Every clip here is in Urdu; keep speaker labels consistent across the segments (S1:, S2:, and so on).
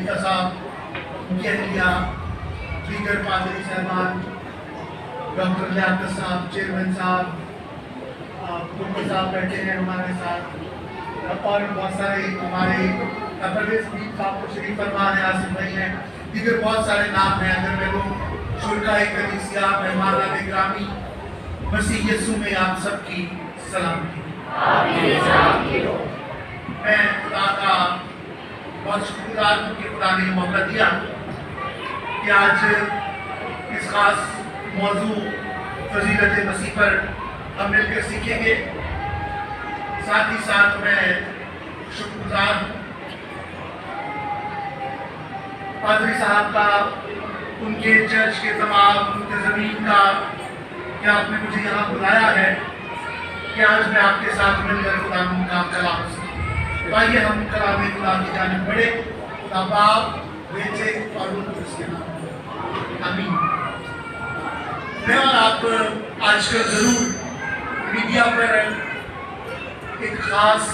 S1: خلیفہ صاحب، ان کی اہلیہ، دیگر پادری صاحبان، ڈاکٹر لیاقت صاحب، چیئرمین صاحب، ڈاکٹر صاحب بیٹھے ہیں ہمارے ساتھ، اور بہت سارے ہمارے پرویز حبیب صاحب کو شریف فرما ہیں، آصف بھائی ہیں، دیگر بہت سارے نام ہیں. اگر میں وہ شرکائے کلیسیا، مہمانان گرامی، مسیح یسوع میں آپ سب کی سلامتی. میں خدا کا بہت شکر گزار ہوں کہ خدا نے موقع دیا کہ آج اس خاص موضوع فضیلت مسیح پر ہم مل کر سیکھیں گے. ساتھ ہی ساتھ میں شکر گزار ہوں پادری صاحب کا، ان کے چرچ کے تمام منتظمین کا کہ آپ نے مجھے یہاں بلایا ہے کہ آج میں آپ کے ساتھ مل کر خدا کا کلام سنوں. آئیے ہم کلام خدا کی جانب بڑھے. خدا باپ، بیٹے اور روح القدس کے نام آمین. میں اور آپ آج کل ضرور میڈیا پر ایک خاص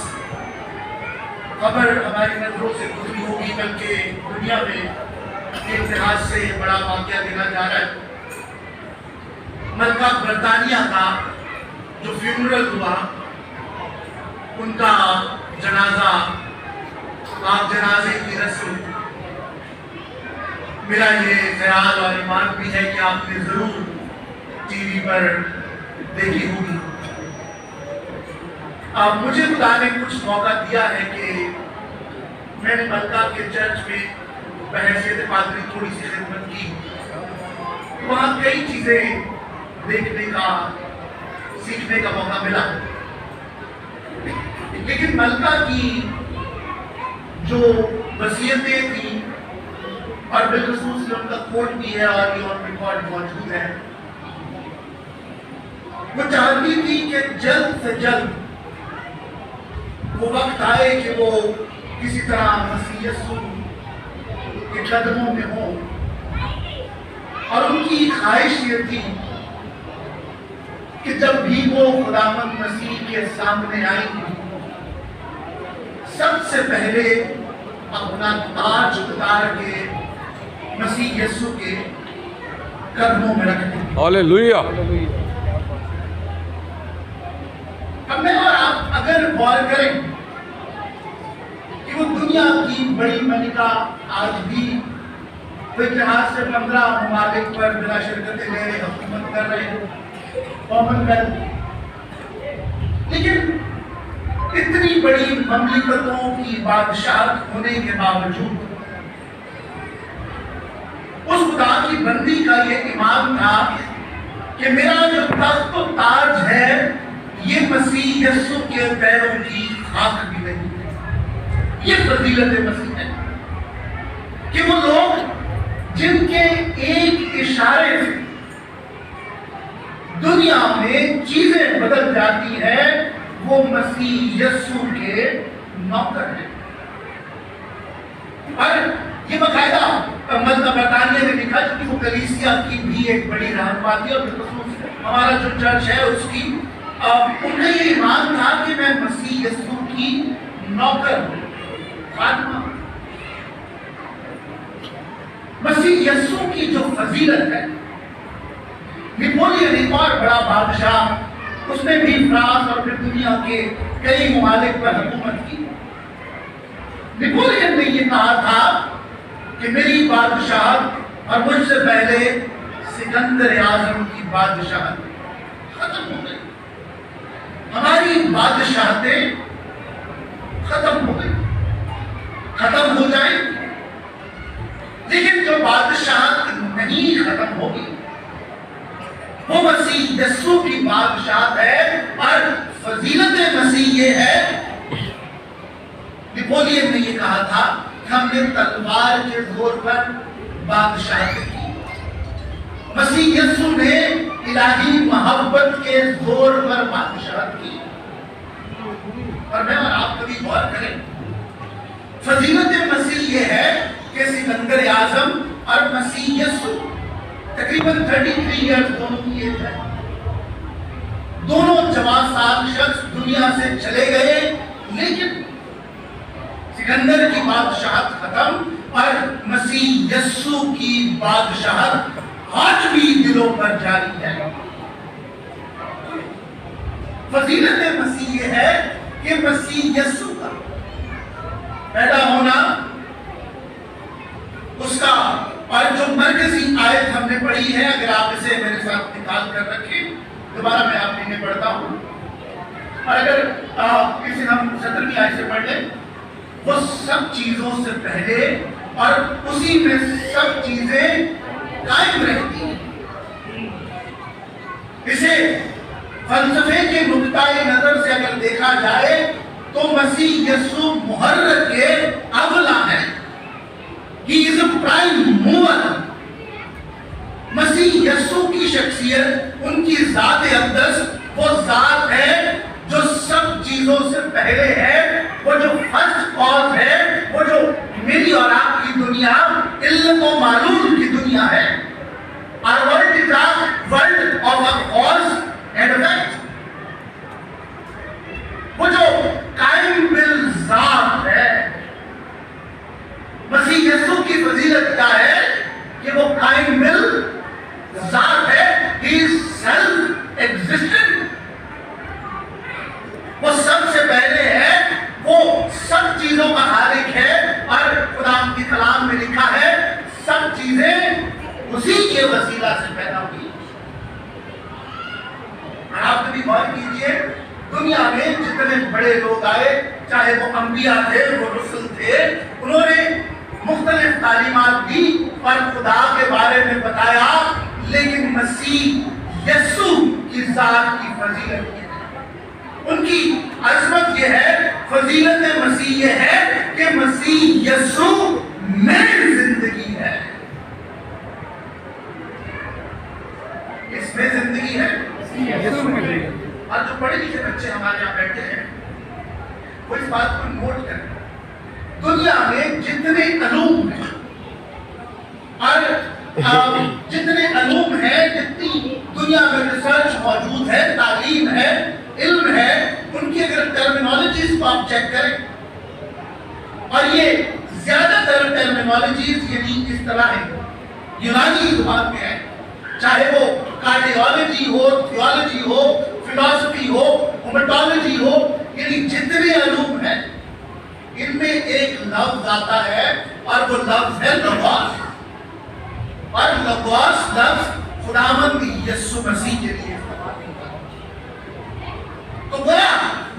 S1: خبر ہماری نظروں سے گزری ہوگی، بلکہ دنیا میں ایک لحاظ سے بڑا واقعہ دیکھا جا رہا ہے. ملکہ برطانیہ کا جو فیونرل ہوا، ان کا جنازہ، آپ جنازے کی رسم، میرا یہ خیال اور ایمان بھی ہے کہ آپ نے ضرور ٹی وی پر دیکھی ہوگی. مجھے خدا نے کچھ موقع دیا ہے کہ میں نے ملکہ کے چرچ میں بحیثیت پادری تھوڑی سی خدمت کی. وہاں کئی چیزیں دیکھنے کا، سیکھنے کا موقع ملا، لیکن ملکہ کی جو وصیتیں تھیں، اور بالخصوص ان کا کوٹ بھی ہے اور یہ آن ریکارڈ موجود ہے، وہ چاہتی تھی کہ جلد سے جلد وہ وقت آئے کہ وہ کسی طرح مسیح یسوع کے قدموں میں ہوں. اور ان کی خواہش یہ تھی کہ جب بھی وہ خداوند مسیح کے سامنے آئیں گی، سب سے پہلے اپنا تاج اتار کے مسیح یسوع کے قدموں میں رکھیں.
S2: ہاللویا.
S1: اب میں اور آپ اگر غور کریں کہ وہ دنیا کی بڑی ملکہ آج بھی ایک لحاظ سے 15 ممالک پر بلا شرکت لے رہے، حکومت کر رہے، کامن ویلتھ، لیکن اتنی بڑی مملکتوں کی بادشاہت ہونے کے باوجود اس خدا کی بندی کا یہ ایمان تھا کہ میرا جو تخت و تاج ہے یہ مسیح یسوع کے پیروں کی خاک بھی نہیں ہے. یہ فضیلت مسیح ہے کہ وہ لوگ جن کے ایک اشارے سے دنیا میں چیزیں بدل جاتی ہیں، وہ مسیح یسوع کے نوکر ہیں. اور یہ باقاعدہ ملکہ برطانیہ میں لکھا کہ وہ کلیسیا کی بھی ایک بڑی رہنما تھی، اور بالخصوص ہمارا جو چرچ ہے اس کی، ان کا یہ ایمان تھا کہ میں مسیح یسوع کی نوکر ہوں، خادمہ. مسیح یسوع کی جو فضیلت ہے، نیپولین ایک اور بڑا بادشاہ، اس نے بھی فرانس اور پھر دنیا کے کئی ممالک پر حکومت کی. نیپولین نے یہ کہا تھا کہ میری بادشاہت اور مجھ سے پہلے سکندر اعظم کی بادشاہت ختم ہو گئی. ہماری بادشاہتیں ختم ہو گئی، ختم ہو جائیں، لیکن جو بادشاہت نہیں ختم ہوگی وہ مسیح یسوع کی بادشاہت ہے. اور فضیلت مسیح یہ ہے، نیپولین نے یہ کہا تھا کہ ہم نے تلوار کے زور پر بادشاہت کی، مسیح یسوع نے الہی محبت کے زور پر بادشاہت کی. اور میں اور آپ کبھی غور کریں، فضیلت مسیح یہ ہے کہ سکندر اعظم اور مسیح یسوع تقریباً 33 ایئرز دونوں کی ایج ہے. دونوں جوان سال شخص دنیا سے چلے گئے، لیکن سکندر کی بادشاہت ختم اور بادشاہت آج بھی دلوں پر جاری ہے۔ فضیلت مسیح یہ ہے کہ مسیح یسوع کا پیدا ہونا، اس کا، اور جو مرکزی آیت ہم نے پڑھی ہے، اگر آپ اسے میرے ساتھ نکال کر رکھیں، دوبارہ میں آپ کے لیے پڑھتا ہوں، اور اگر کسی ہم 17ویں آیت سے پڑھ لیں، وہ سب چیزوں سے پہلے اور اسی میں سب چیزیں قائم رہتی ہیں۔ اسے فلسفے کے نقطۂ نظر سے اگر دیکھا جائے تو مسیح یسوع محرک کے اولا ہے۔ He is a prime mover۔ مسیح یسوع کی شخصیت، ان کی ذات اقدس، وہ ذات ہے جو سب چیزوں سے پہلے ہے، وہ جو فرسٹ کاز ہے، وہ جو میری اور آپ کی دنیا، علم و معلوم کی دنیا ہے۔ Our world is a world of a cause and effect۔ وہ جو قائم بالذات ہے، مسیح یسوع کی فضیلت کیا ہے کہ وہ قائم بالذات ہے۔ He is self-existent۔ وہ سب سے پہلے ہے، وہ سب چیزوں کا خالق ہے، اور خدا کی کلام میں لکھا ہے سب چیزیں اسی کے وسیلہ سے پیدا ہوئی۔ آپ بھی غور کیجئے، دنیا میں جتنے بڑے لوگ آئے، چاہے وہ انبیاء تھے، وہ رسل تھے، انہوں نے مختلف تعلیمات دی اور خدا کے بارے میں بتایا، لیکن مسیح یسوع کی ذات کی فضیلت یہ ہے، ان کی عظمت یہ ہے، فضیلت مسیح یہ ہے کہ مسیح یسوع میں زندگی ہے۔ اس میں زندگی ہے، اور جو پڑھے لکھے بچے ہمارے یہاں بیٹھے ہیں وہ اس بات کو نوٹ کریں، دنیا میں جتنے علوم ہیں، اور جتنے علوم ہیں، جتنی دنیا میں ریسرچ موجود ہے، تعلیم ہے، علم ہے، ان کی اگر ٹرمینالوجیز کو آپ چیک کریں، اور یہ زیادہ تر ٹرمینالوجیز یعنی اس طرح ہے، یونانی زبان میں ہے، چاہے وہ کارڈیالوجی ہو، تھیولوجی ہو، فلسفی ہو، ہومٹالوجی ہو، یعنی جتنے علوم ہیں، ان میں ایک لفظ آتا ہے، اور وہ لفظ ہے لوگوس، اور لوگوس لفظ خداوند یسوع مسیح کے لیے استعمال ہوتا ہے۔ تو گویا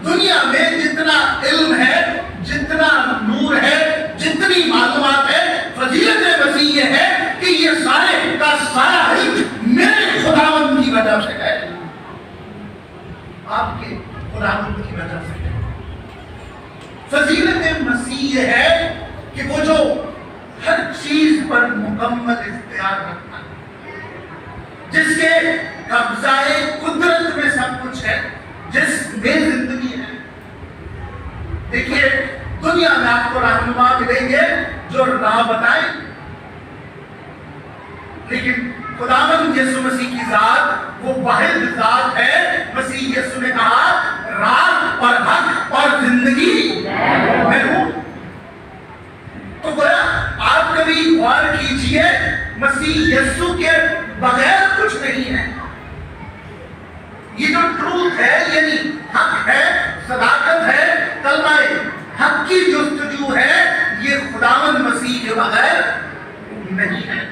S1: دنیا میں جتنا علم ہے، جتنا نور ہے، جتنی معلومات ہے، فضیلت مسیح یہ ہے کہ یہ سارے کا سارا علم میرے خداوند کی وجہ سے ہے، آپ کے خداوند کی وجہ سے ہے۔ فضیلت مسیح یہ ہے کہ وہ جو ہر چیز پر مکمل اختیار رکھتا ہے، جس کے قبضہ قدرت میں سب کچھ ہے، جس میں زندگی ہے۔ دیکھیے، دنیا میں آپ کو رہنما ملیں گے جو راہ بتائیں، لیکن خداوند یسوع مسیح کی ذات وہ واحد ذات ہے۔ مسیح یسوع نے کہا راہ اور حق اور زندگی میں ہوں۔ تو گویا آپ کبھی غور کیجئے، مسیح یسوع کے بغیر کچھ نہیں ہے۔ یہ جو ٹروت ہے، یعنی حق ہے، صداقت ہے، کلمہ حق کی جستجو ہے، یہ خداوند مسیح کے بغیر نہیں ہے۔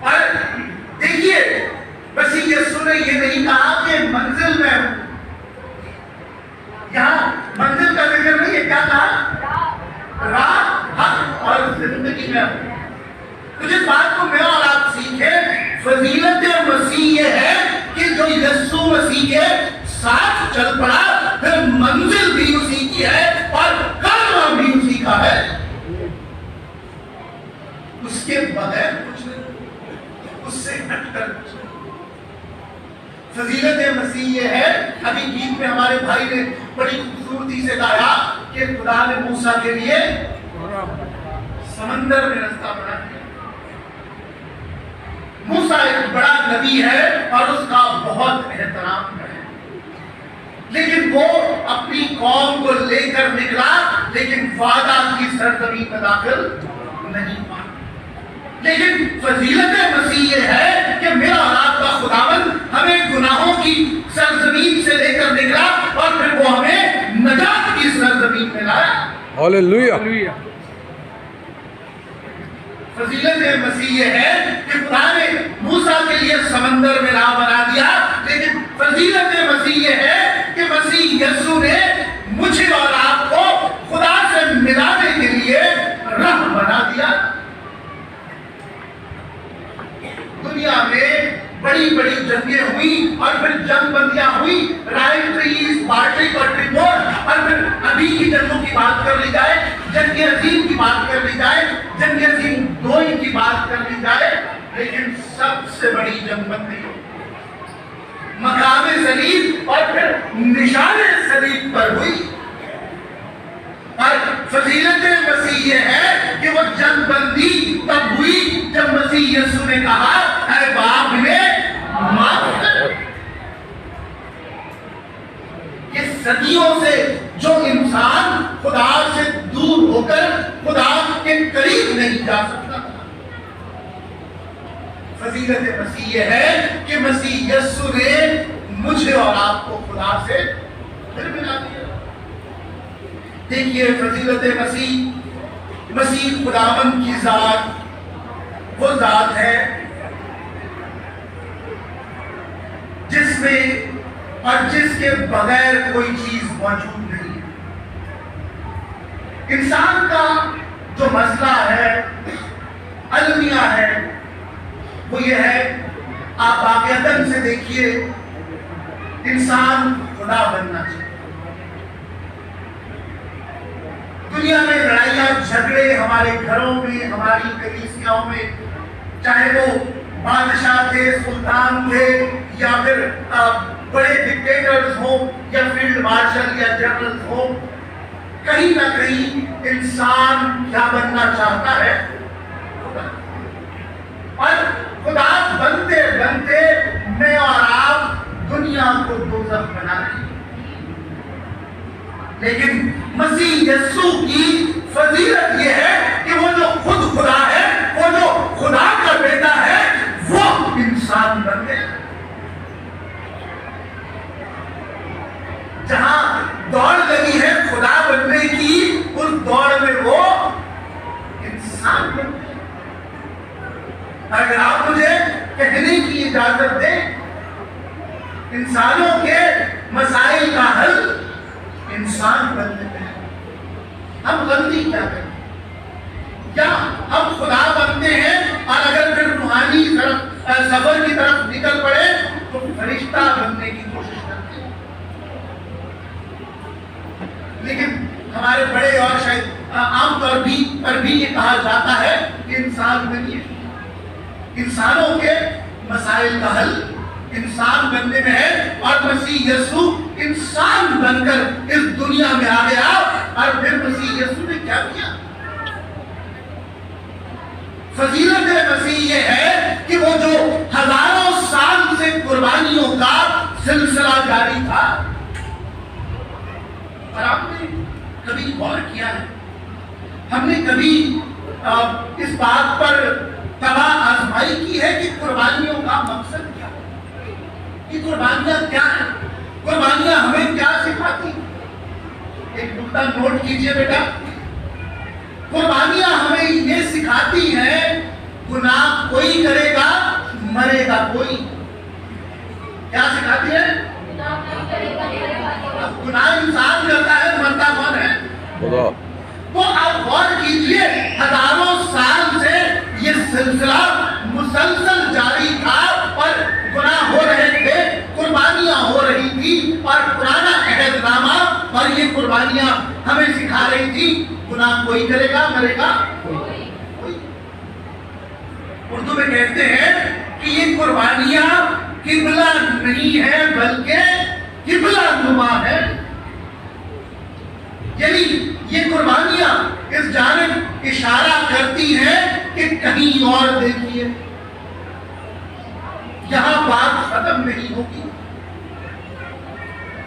S1: اور دیکھیے، مسیح یسوع نے یہ نہیں کہا کہ منزل میں ہوں، یہاں منزل کا ذکر نہیں ہے، کیا کہا؟ راہ، حق اور زندگی میں ہوں۔ تو جس بات کو میں اور آپ سیکھیں، فضیلت مسیح یہ ہے کہ جو یسوع مسیح کے ساتھ چل پڑا، پھر منزل بھی اسی کی ہے اور کلمہ بھی اسی کا ہے، اس کے بغیر کچھ نہیں، اس سے ہٹ کر۔ فضیلت مسیح یہ ہے، ابھی گیت میں ہمارے بھائی نے بڑی خوبصورتی سے گایا کہ خدا نے موسیٰ کے لیے سمندر میں رستہ بنا دیا۔ موسیٰ ایک بڑا نبی ہے اور اس کا بہت احترام ہے، لیکن وہ اپنی قوم کو لے کر نکلا، لیکن وعدہ کی سرزمین میں داخل نہیں ہوا۔ لیکن فضیلت مسیح یہ ہے کہ میرا اور آپ کا خداوند ہمیں گناہوں کی سرزمین سے لے کر نکلا اور پھر وہ ہمیں نجات کی سرزمین میں لایا۔
S2: ہاللیلویہ۔
S1: فضیلت مسیح یہ ہے کہ خدا نے موسیٰ کے لیے سمندر میں راہ بنا دیا، لیکن فضیلت مسیح یہ ہے کہ مسیح یسوع نے مجھے اور آپ کو خدا سے ملانے کے لیے راہ بنا دیا۔ دنیا میں بڑی بڑی جنگیں ہوئی اور پھر جنگ بندیاں ہوئی، رائل بارٹرک اور ٹریمور، اور پھر ابھی کی جنگوں کی بات کر لی جائے، جنگ عظیم کی بات کر لی جائے، جنگ عظیم 2 کی بات کر لی جائے، لیکن سب سے بڑی جنگ بندی مقام صلیب اور پھر نشان صلیب پر ہوئی۔ اور فضیلت مسیح یہ ہے کہ وہ جنگ بندی تب ہوئی جب مسیح یسوع نے کہا اے باپ انہیں معاف کر۔ یہ صدیوں سے جو انسان خدا سے دور ہو کر خدا کے قریب نہیں جا سکتا، فضیلت مسیح یہ ہے کہ مسیح یسوع نے مجھے اور آپ کو خدا سے پھر ملا دیا۔ دیکھیے فضیلت مسیح خداوند کی ذات وہ ذات ہے جس میں اور جس کے بغیر کوئی چیز موجود نہیں ہے۔ انسان کا جو مسئلہ ہے، المیہ ہے، وہ یہ ہے، آپ واقعتاً سے دیکھیے انسان خدا بننا چاہیے۔ دنیا میں لڑائیاں جھگڑے ہمارے گھروں میں، ہماری کلیسیاں میں، چاہے وہ بادشاہ تھے، سلطان تھے، یا پھر بڑے ڈکٹیٹرز ہوں، یا فیلڈ مارشل یا جنرل ہوں، کہیں نہ کہیں انسان کیا بننا چاہتا ہے؟ خدا۔ اور خدا بنتے بنتے میں اور آپ دنیا کو دوزخ بنا رہے ہیں، لیکن مسیح یسوع کی فضیلت یہ ہے کہ وہ جو خود خدا ہے، وہ جو خدا کا بیٹا ہے، وہ انسان بن گیا۔ جہاں دوڑ لگی ہے خدا بننے کی، اس دوڑ میں وہ انسان بن گیا۔ اگر آپ مجھے کہنے کی اجازت دیں، انسانوں کے مسائل کا حل انسان بننے میں ہے۔ ہم غلطی کیا کریں؟ کیا ہم خدا بنتے ہیں اور اگر پھر روحانی سفر کی طرف نکل پڑے تو فرشتہ بننے کی کوشش کرتے ہیں؟ لیکن ہمارے بڑے اور شاید عام طور پر بھی یہ کہا جاتا ہے کہ انسان بنیے۔ انسانوں کے مسائل کا حل انسان بننے میں ہے، اور مسیح یسوع انسان بن کر اس دنیا میں آ گیا۔ اور پھر مسیح یسوع نے کیا کیا؟ فضیلت مسیح یہ ہے کہ وہ جو ہزاروں سال سے قربانیوں کا سلسلہ جاری تھا، اور آپ نے کبھی غور کیا ہے، ہم نے کبھی اس بات پر تباہ آزمائی کی ہے کہ قربانیوں کا مقصد کیا ہے؟ کہ قربانیاں کیا ہیں؟ قربانیاں ہمیں کیا سکھاتی؟ ایک نقطہ نوٹ کیجئے بیٹا، قربانیاں ہمیں یہ سکھاتی ہیں گناہ کوئی کرے گا مرے گا کوئی۔ کیا سکھاتی ہے؟ گناہ انسان کرتا ہے، مرتا کون ہے؟ خدا۔ تو آپ غور کیجئے، ہزاروں سال سے یہ سلسلہ مسلسل جاری تھا اور گناہ ہو رہے تھے، قربانیاں ہو رہی تھی، اور پرانا عہد نامہ اور یہ قربانیاں ہمیں سکھا رہی تھی گناہ کوئی کرے گا مرے گا کوئی۔ اردو میں کہتے ہیں کہ یہ قربانیاں قبلہ نہیں ہے بلکہ قبلہ نما ہے، یعنی یہ قربانیاں اس جانب اشارہ کرتی ہیں کہ کہیں اور دیکھیے، یہاں بات ختم نہیں ہوگی۔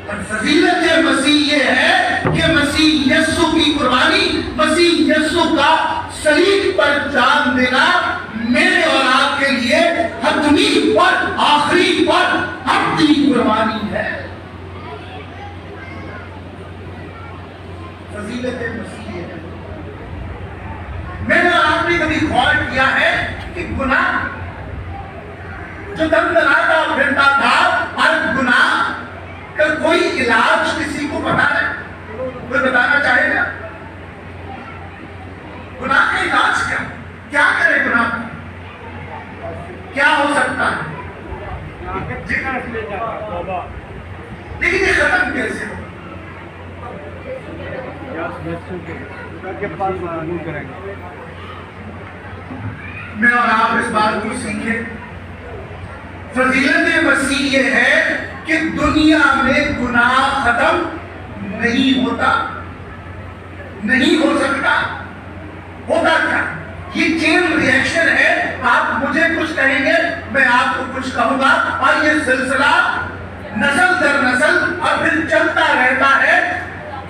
S1: اور فضیلت مسیح یہ ہے کہ مسیح یسوع کی قربانی، مسیح یسوع کا صلیب پر جان دینا میرے اور آپ کے لیے حتمی اور آخری اور ابدی قربانی ہے۔ فضیلت مسیح ہے۔ میں نے اور آپ نے کبھی غور کیا ہے کہ گناہ جو دندناتا پھرتا تھا، اور گناہ کا کوئی علاج کسی کو پتا ہے؟ کوئی بتانا چاہے گا؟ گناہ کا علاج کیا؟ کیا کرے گناہ؟ کیا ہو سکتا ہے؟ لیکن یہ ختم کیسے ہو؟ میں اور آپ اس بات کو سیکھیں۔ فضیلت مسیح یہ ہے کہ دنیا میں گناہ ختم نہیں ہوتا، نہیں ہو سکتا۔ ہوتا کیا؟ یہ چین ریئیکشن ہے، آپ مجھے کچھ کہیں گے، میں آپ کو کچھ کہوں گا، اور یہ سلسلہ نسل در نسل اور پھر چلتا رہتا ہے۔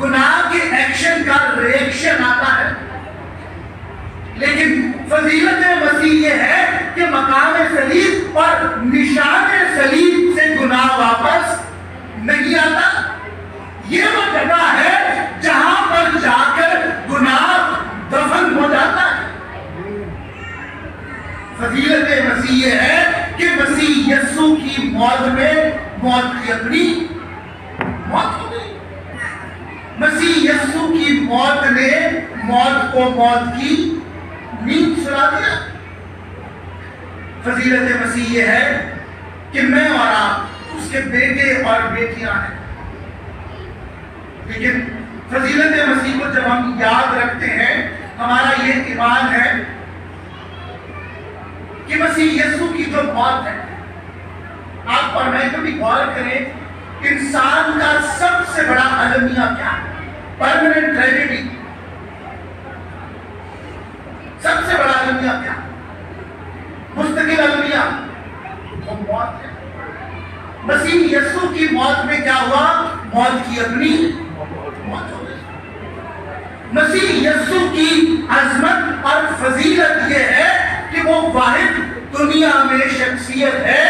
S1: گناہ کے ایکشن کا ریئیکشن آتا ہے، لیکن فضیلت مسیح یہ ہے کہ مقام صلیب اور نشان صلیب سے گناہ واپس نہیں آتا۔ یہ وہ جگہ ہے جہاں پر جا کر گناہ دفن ہو جاتا ہے۔ فضیلت مسیح یہ ہے کہ مسیح یسوع کی موت میں موت کی اپنی موت ہو گئی۔ مسیح یسوع کی موت نے موت کو موت کی نیند سلا دیا۔ فضیلت مسیح یہ ہے کہ میں اور آپ اس کے بیٹے اور بیٹیاں ہیں، لیکن فضیلت مسیح کو جب ہم یاد رکھتے ہیں، ہمارا یہ ایمان ہے کہ مسیح یسوع کی جو موت ہے، آپ اور میں کبھی غور کریں، انسان کا سب سے بڑا المیہ کیا ہے؟ Permanent tragedy. سب سے بڑا المیہ کیا؟ مستقل المیہ، وہ موت ہے۔ مسیح یسوع کی موت میں کیا ہوا؟ موت کی اپنی موت ہو گئی۔ مسیح یسوع کی عظمت اور فضیلت یہ ہے کہ وہ واحد دنیا میں شخصیت ہے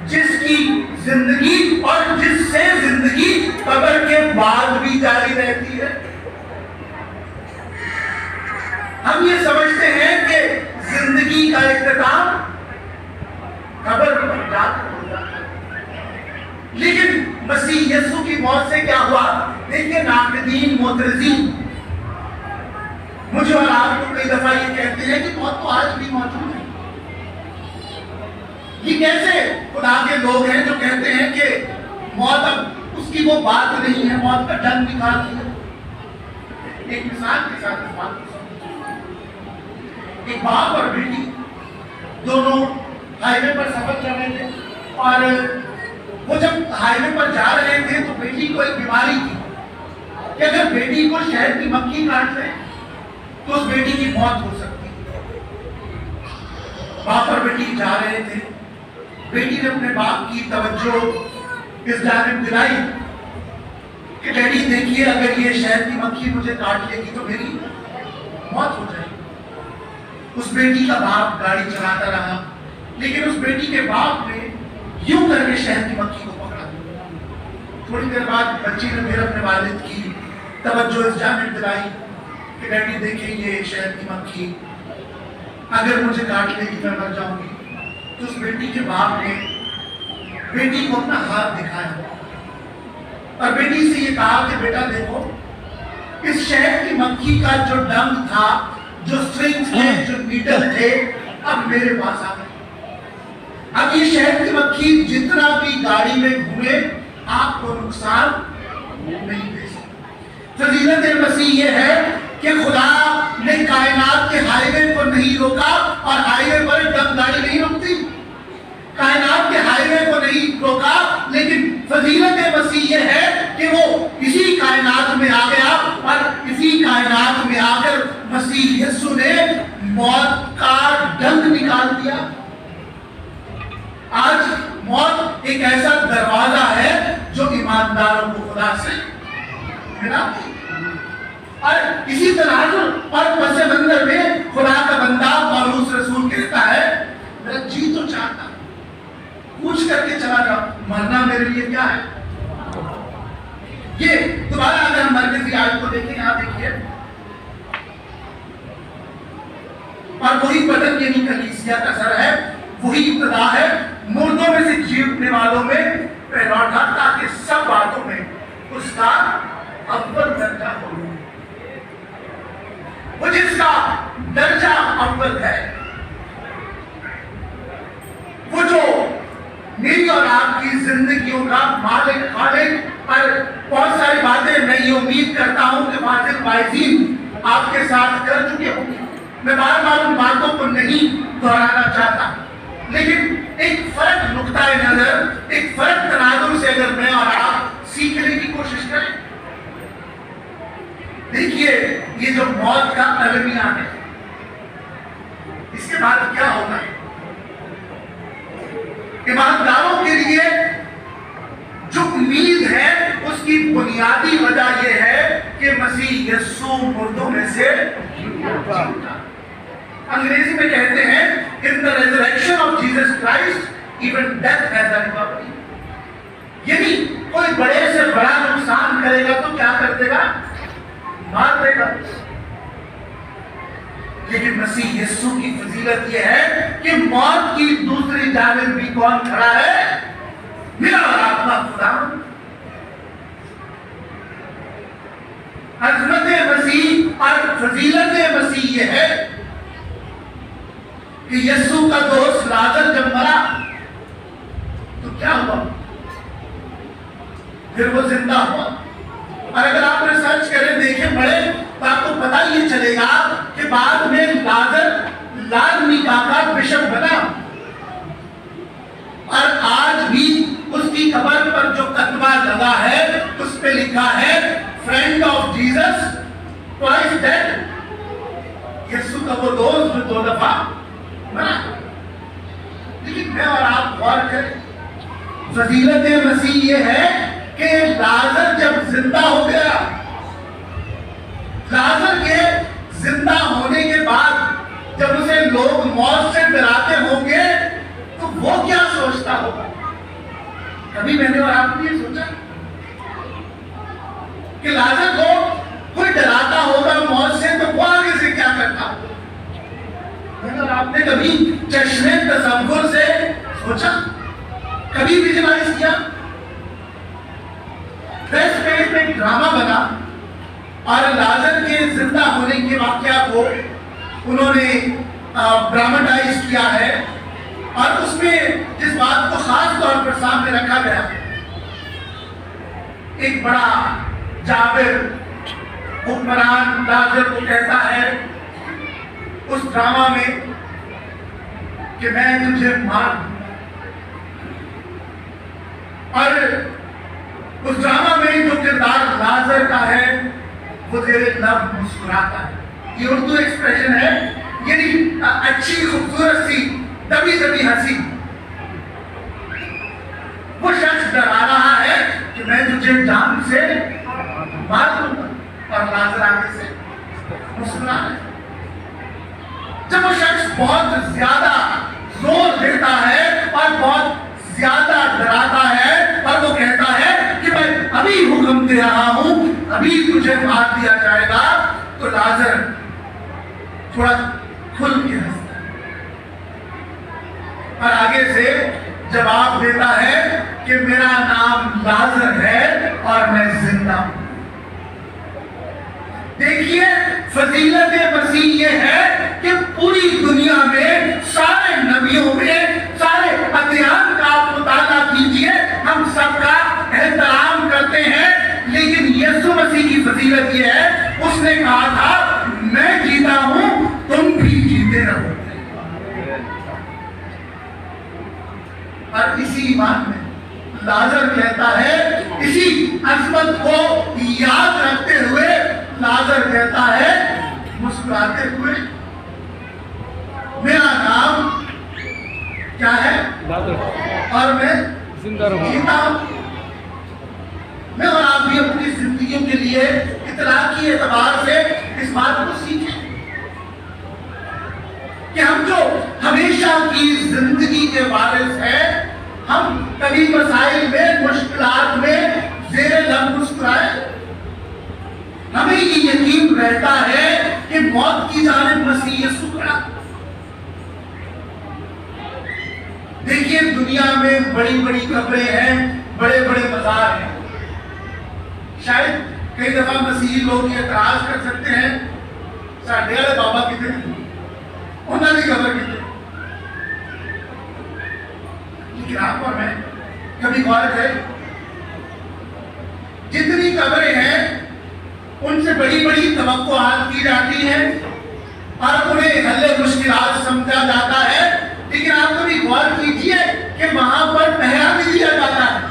S1: جس کی زندگی اور جس سے زندگی قبر کے بعد بھی جاری رہتی ہے۔ ہم یہ سمجھتے ہیں کہ زندگی کا اختتام قبر پر جا کر ہوگا، لیکن مسیح یسوع کی موت سے کیا ہوا؟ دیکھیں، ناقدین معترضین مجھے اور آپ کو کئی دفعہ یہ کہتے ہیں کہ موت تو آج بھی موجود ہے۔ یہ کیسے خدا کے لوگ ہیں جو کہتے ہیں کہ موت اب اس کی وہ بات نہیں ہے، موت کا ڈنگ نکال دیا۔ ایک مثال کے ساتھ اس بات کو سمجھیں۔ ایک باپ اور بیٹی دونوں ہائی وے پر سفر کر رہے تھے، اور وہ جب ہائی وے پر جا رہے تھے تو بیٹی کو ایک بیماری تھی کہ اگر بیٹی کو شہد کی مکھی کاٹ لے تو اس بیٹی کی موت ہو سکتی ہے۔ باپ اور بیٹی جا رہے تھے، بیٹی نے اپنے باپ کی توجہ اس جانب دلائی کہ ڈیڈی دیکھیے، اگر یہ شہد کی مکھی مجھے کاٹ لے گی تو میری موت ہو جائے گی۔ اس بیٹی کا باپ گاڑی چلاتا رہا، لیکن اس بیٹی کے باپ نے یوں کر کے شہد کی مکھی کو پکڑا۔ تھوڑی دیر بعد بچی نے پھر اپنے والد کی توجہ اس جانب دلائی کہ ڈیڈی دیکھیں، یہ شہد کی مکھی اگر مجھے کاٹ لے گی میں مر جاؤں گی۔ تو اس بیٹی کے باپ نے بیٹی کو اپنا ہاتھ دکھایا اور بیٹی سے یہ کہا کہ بیٹا دیکھو، اس شہد کی مکھی کا جو ڈنگ تھا، جو سٹرنگز تھے، جو نیڈل تھے، اب میرے پاس آ گئے۔ اب یہ شہد کی مکھی جتنا بھی گاڑی میں گھومے آپ کو نقصان نہیں دے سکتی۔ فضیلت مسیح یہ ہے کہ خدا نے کائنات کے ہائی وے کو نہیں روکا، اور ہائی وے پر ڈنگ گاڑی نہیں روکتی، کائنات کے ہائی وے کو نہیں روکا، لیکن فضیلت مسیح یہ ہے کہ وہ اسی کائنات میں آ گیا، اور اسی کائنات میں آ کر مسیح یسوع نے موت کا ڈنگ نکال دیا۔ آج موت ایک ایسا دروازہ ہے جو ایمانداروں کو خدا سے ملا، اور اسی طرح اور پس منظر میں خدا اور وہی بدن یعنی کلیسیا کا سر ہے، وہی ابتدا ہے مردوں میں سے جی اٹھنے والوں میں پہلا اٹھا، تاکہ سب باتوں میں اس کا اول درجہ ہو۔ وہ جس کا درجہ اول ہے، وہ جو میری اور آپ کی زندگیوں کا مالک خالق، اور بہت ساری باتیں میں یہ امید کرتا ہوں کہ فاضل وائزین آپ کے ساتھ کر چکے ہوں گے، میں بار بار ان باتوں کو نہیں دہرانا چاہتا، لیکن ایک فرق نقطہ نظر، ایک فرق تناظر سے اگر میں اور آپ سیکھنے کی کوشش کریں۔ دیکھیے یہ جو موت کا المیہ ہے، اس کے بعد کیا ہوگا؟ ایمانداروں کے لیے جو امید ہے اس کی بنیادی وجہ یہ ہے کہ مسیح یسوع مردوں میں سے جیتا۔ انگریزی میں کہتے ہیں in the resurrection of Jesus Christ even death has a recovery، یعنی کوئی بڑے سے بڑا نقصان کرے گا تو کیا کر دے گا؟ مار دے گا، لیکن مسیح یسوع کی فضیلت یہ ہے کہ موت کی دوسری جانب بھی کون کھڑا ہے؟ میرا اور آپ کا خدا۔ عظمت مسیح اور فضیلت مسیح یہ ہے کہ یسوع کا دوست لازر جب مرا تو کیا ہوا؟ پھر وہ زندہ ہوا، اور اگر آپ ریسرچ کریں دیکھیں پڑھیں تو آپ کو پتہ یہ چلے گا کہ بعد میں لازر لازنیکا کا بشپ بنا، اور آج بھی اس کی قبر پر جو کتبہ لگا ہے اس پہ لکھا ہے friend of Jesus twice dead, یسوع کا وہ دوست جو 2 دفعہ مرا۔ لیکن میں اور آپ غور کریں، فضیلت مسیح یہ ہے کہ لازر جب زندہ ہو گیا، لازر کے زندہ ہونے کے بعد جب اسے لوگ موت سے ڈراتے ہوں گے تو وہ کیا سوچتا ہوگا؟ کبھی میں نے اور آپ نے یہ سوچا کہ لازر کو کوئی ڈراتا ہوگا موت سے تو وہ آگے سے کیا کرتا ہوگا؟ میں نے اور آپ نے کبھی چشمے تصور سے سوچا؟ کبھی ویژنائز کیا؟ ویسٹ پیج میں ایک ڈرامہ بنا اور لازر کے زندہ ہونے کے واقعہ کو انہوں نے ڈراماٹائز کیا ہے، اور اس میں جس بات کو خاص طور پر سامنے رکھا گیا، ایک بڑا جابر حکمران لازر کو کہتا ہے اس ڈرامہ میں کہ میں تجھے مار دوں، اور اس ڈرامہ میں جو کردار لازر کا ہے وہ زیر لب مسکراتا ہے۔ یہ اردو ایکسپریشن ہے، یعنی اچھی خوبصورت سی دبی دبی ہنسی۔ وہ شخص ڈرا رہا ہے کہ میں تجھے جان سے مار دوں گا، اور لازر آگے سے مسکرا رہا ہے۔ جب وہ شخص بہت زیادہ زور دیتا ہے اور بہت زیادہ ڈراتا ہے اور وہ کہتا ہے کہ میں ابھی حکم دے رہا ہوں، ابھی تجھے مار دیا جائے گا، تو لازر تھوڑا کھل کے ہنستا ہے اور آگے سے جواب دیتا ہے کہ میرا نام لازر ہے اور میں زندہ ہوں۔ دیکھیے فضیلت مسیح یہ ہے کہ پوری دنیا میں سارے نبیوں میں سارے ادیان کا آپ مطالعہ کیجئے، ہم سب کا احترام کرتے ہیں، لیکن یسوع مسیح کی فضیلت یہ ہے اس نے کہا تھا میں جیتا ہوں تم بھی جیتے رہو، اور اسی ایمان میں لازر کہتا ہے، اسی عظمت کو یاد رکھتے ہوئے لازر کہتا ہے مسکراتے ہوئے میرا نام کیا ہے اور میں جیتا ہوں۔ میں اور آپ بھی اپنی زندگیوں کے لیے اطلاقی اعتبار سے اس بات کو سیکھیں کہ ہم جو ہمیشہ کی زندگی کے وارث ہیں، ہم کبھی مسائل میں مشکلات میں زیر لب مسکرائے، ہمیں یہ یقین رہتا ہے کہ موت کی جانب مسیح یسوع کھڑا، دیکھیے دنیا میں بڑی بڑی قبریں ہیں، بڑے بڑے مزار ہیں. شاید کئی دفعہ مسیحی لوگ یہ اعتراض کر سکتے ہیں ساڈے والے بابا کتنے انہوں نے قبر کتنے. لیکن آپ اور میں کبھی غور کریں جتنی قبریں ہیں ان سے بڑی بڑی توقعات کی جاتی ہیں اور انہیں حل مشکلات سمجھا جاتا ہے. لیکن آپ کبھی غور کیجئے کہ وہاں پر پہرا بھی دیا جاتا ہے.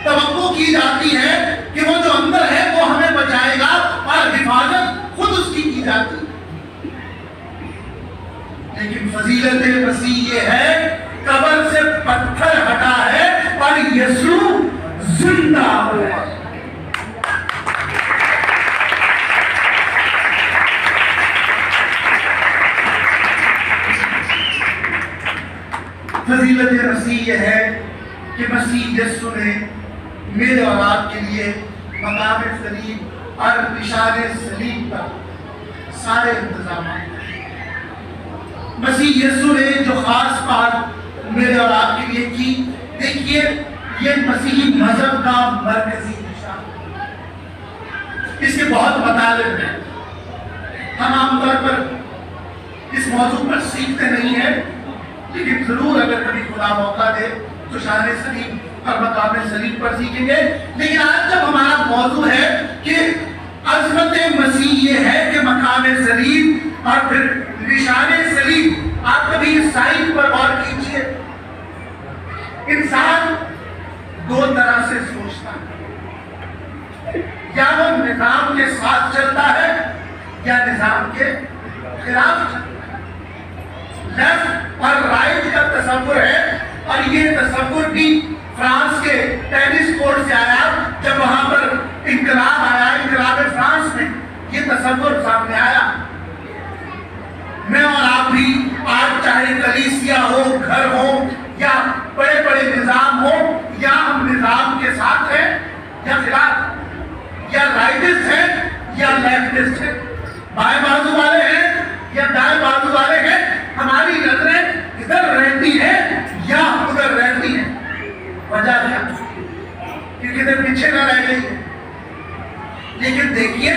S1: توقع کی جاتی ہے کہ وہ جو اندر ہے وہ ہمیں بچائے گا اور حفاظت خود اس کی جاتی ہے. لیکن فضیلت مسیح یہ ہے قبر سے پتھر ہٹا ہے اور یسوع زندہ ہوا. فضیلت مسیح یہ ہے کہ مسیح یسوع نے میرے اور آپ کے لیے مقام صلیب اور نشان صلیب کا سارے انتظامات. مسیح یسوع نے جو خاص بات میرے اور آپ کے لیے کی، دیکھیے یہ مسیحی مذہب کا مرکزی نشان. اس کے بہت مطالب ہیں. ہم عام طور پر اس موضوع پر سیکھتے نہیں ہیں، لیکن ضرور اگر کبھی خدا موقع دے تو شان صلیب اور مقام صلیب پر سیکھیں گے. لیکن آج جب ہمارا موضوع ہے کہ عظمت مسیح یہ ہے کہ مقام صلیب اور پھر نشان صلیب، آپ کبھی اس سائن پر غور کیجئے. انسان دو طرح سے سوچتا ہے، یا وہ نظام کے ساتھ چلتا ہے یا نظام کے خلاف چلتا ہے. لیفٹ اور رائٹ کا تصور ہے، اور یہ تصور بھی فرانس کے ٹینس کورٹ سے آیا. جب وہاں پر انقلاب آیا، انقلاب فرانس میں یہ تصور سامنے آیا. میں اور آپ بھی آج چاہے کلیسیا ہو، گھر ہو یا بڑے بڑے نظام ہو، یا ہم نظام کے ساتھ ہیں یا خلاف، یا رائٹسٹ ہیں یا لیفٹسٹ ہیں، بائیں بازو والے ہیں یا دائیں بازو والے ہیں. ہماری نظریں ادھر رہتی ہیں یا ادھر رہتی ہیں. وجہ کیا؟ کیونکہ ادھر پیچھے نہ رہ گئی. لیکن دیکھیے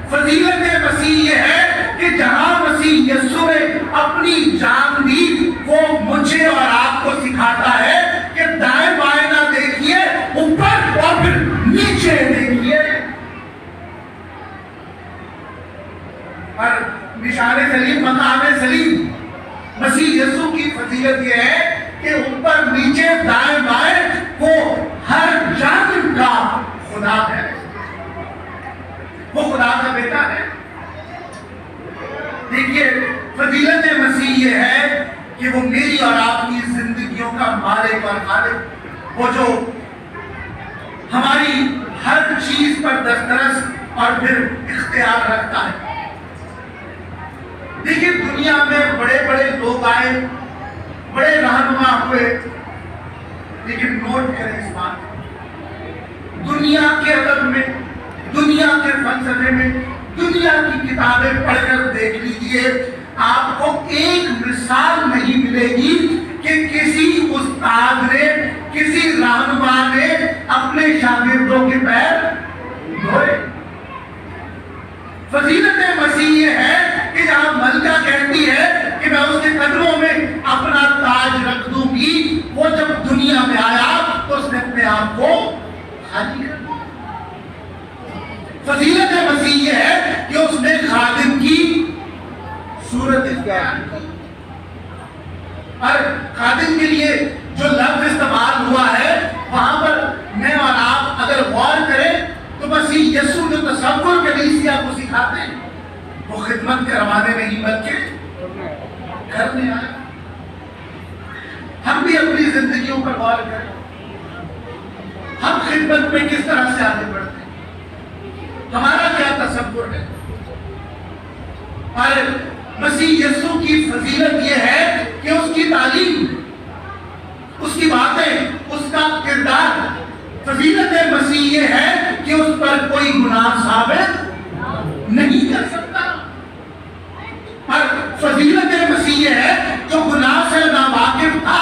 S1: فضیلت مسیح یہ ہے کہ جہاں مسیح یسوع نے اپنی جان دی، وہ مجھے اور آپ کو سکھاتا ہے کہ دائیں بائیں نہ دیکھیے، اوپر اور پھر نیچے دیکھیے. اور نشان صلیب، مقام صلیب، مسیح یسوع کی فضیلت یہ ہے کہ اوپر نیچے دائیں بائیں وہ ہر جانب کا خدا ہے، وہ خدا کا بیٹا ہے. دیکھیے فضیلت مسیح یہ ہے کہ وہ میری اور آپ کی زندگیوں کا مالک اور خالق، وہ جو ہماری ہر چیز پر دسترس اور پھر اختیار رکھتا ہے. دیکھیے دنیا میں بڑے بڑے لوگ آئے، بڑے رہنما ہوئے، لیکن نوٹ کریں اس بات، دنیا کے ادب میں، دنیا کے فلسفے میں، دنیا کی کتابیں پڑھ کر دیکھ لیجئے، آپ کو ایک مثال نہیں ملے گی کہ کسی استاد نے، کسی رہنما نے اپنے شاگردوں کے پیر دھوئے. فضیلت مسیح یہ ہے کہ جہاں ملکہ کہتی ہے کہ میں اس کے قدموں میں اپنا تاج رکھ دوں گی، وہ جب دنیا میں آیا تو اس نے اپنے آپ کو خالی کر دیا. فضیلت مسیح یہ ہے کہ اس نے خادم کی صورت اختیار کی. اور خادم کے لیے جو لفظ استعمال ہوا ہے وہاں پر میں اور آپ اگر غور کریں تو مسیح یسوع جو تصور کلیسیا کو سکھاتے ہیں وہ خدمت کروانے نہیں بلکہ کرنے آئے. ہم بھی اپنی زندگیوں پر غور کریں، ہم خدمت میں کس طرح سے آگے بڑھتے ہیں، ہمارا کیا تصور ہے. اور مسیح یسوع کی فضیلت یہ ہے کہ اس کی تعلیم، اس کی باتیں، اس کا کردار. فضیلت مسیح یہ ہے کہ اس پر کوئی گناہ ثابت نہیں کر سکتا. اور فضیلت مسیح یہ ہے جو گناہ سے ناواقف تھا